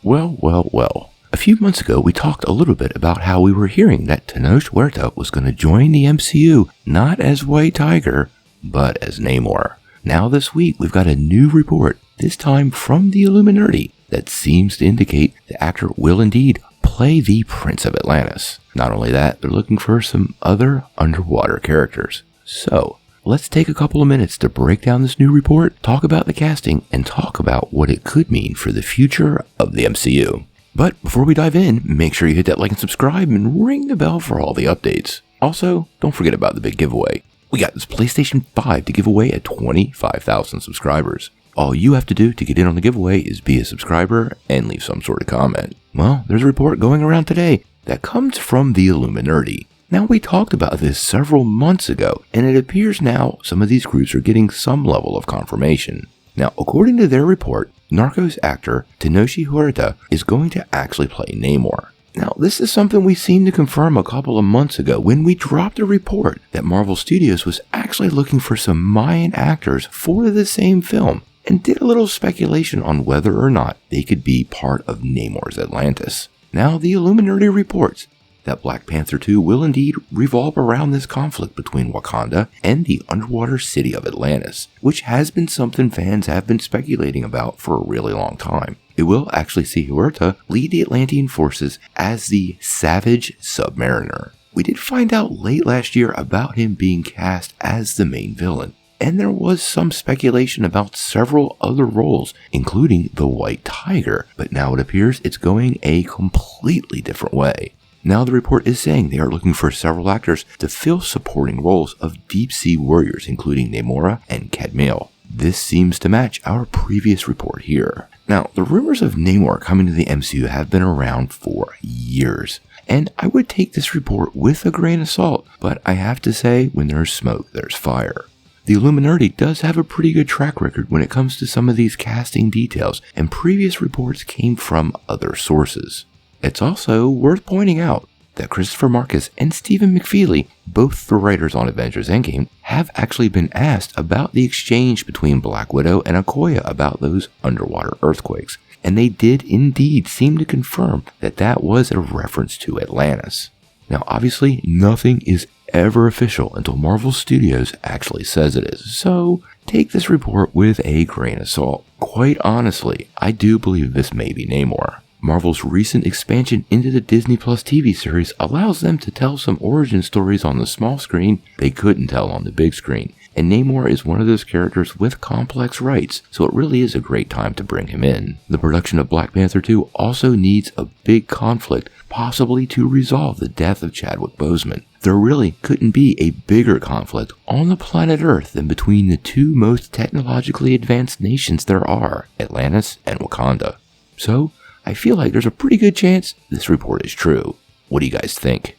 Well. A few months ago, we talked a little bit about how we were hearing that Tenoch Huerta was going to join the MCU, not as White Tiger, but as Namor. Now this week, we've got a new report, this time from the Illuminati, that seems to indicate the actor will indeed play the Prince of Atlantis. Not only that, they're looking for some other underwater characters. So, let's take a couple of minutes to break down this new report, talk about the casting, and talk about what it could mean for the future of the MCU. But before we dive in, make sure you hit that like and subscribe and ring the bell for all the updates. Also, don't forget about the big giveaway. We got this PlayStation 5 to give away at 25,000 subscribers. All you have to do to get in on the giveaway is be a subscriber and leave some sort of comment. Well, there's a report going around today that comes from the Illuminati. Now, we talked about this several months ago, and it appears now some of these groups are getting some level of confirmation. Now, according to their report, Narcos actor Tenoch Huerta is going to actually play Namor. Now, this is something we seemed to confirm a couple of months ago when we dropped a report that Marvel Studios was actually looking for some Mayan actors for the same film, and did a little speculation on whether or not they could be part of Namor's Atlantis. Now, the Illuminati reports that Black Panther 2 will indeed revolve around this conflict between Wakanda and the underwater city of Atlantis, which has been something fans have been speculating about for a really long time. It will actually see Huerta lead the Atlantean forces as the Savage Submariner. We did find out late last year about him being cast as the main villain, and there was some speculation about several other roles, including the White Tiger, but now it appears it's going a completely different way. Now the report is saying they are looking for several actors to fill supporting roles of deep-sea warriors, including Namora and Cadmiel. This seems to match our previous report here. Now, the rumors of Namor coming to the MCU have been around for years, and I would take this report with a grain of salt, but I have to say, when there's smoke, there's fire. The Illuminati does have a pretty good track record when it comes to some of these casting details, and previous reports came from other sources. It's also worth pointing out that Christopher Marcus and Stephen McFeely, both the writers on Avengers Endgame, have actually been asked about the exchange between Black Widow and Okoye about those underwater earthquakes, and they did indeed seem to confirm that that was a reference to Atlantis. Now, obviously, nothing is ever official until Marvel Studios actually says it is, so take this report with a grain of salt. Quite honestly, I do believe this may be Namor. Marvel's recent expansion into the Disney Plus TV series allows them to tell some origin stories on the small screen they couldn't tell on the big screen, and Namor is one of those characters with complex rights, so it really is a great time to bring him in. The production of Black Panther 2 also needs a big conflict, possibly to resolve the death of Chadwick Boseman. There really couldn't be a bigger conflict on the planet Earth than between the two most technologically advanced nations there are, Atlantis and Wakanda. So, I feel like there's a pretty good chance this report is true. What do you guys think?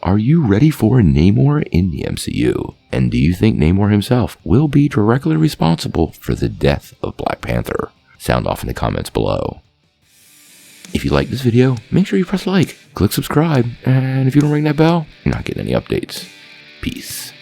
Are you ready for Namor in the MCU? And do you think Namor himself will be directly responsible for the death of Black Panther? Sound off in the comments below. If you like this video, make sure you press like, click subscribe, and if you don't ring that bell, you're not getting any updates. Peace.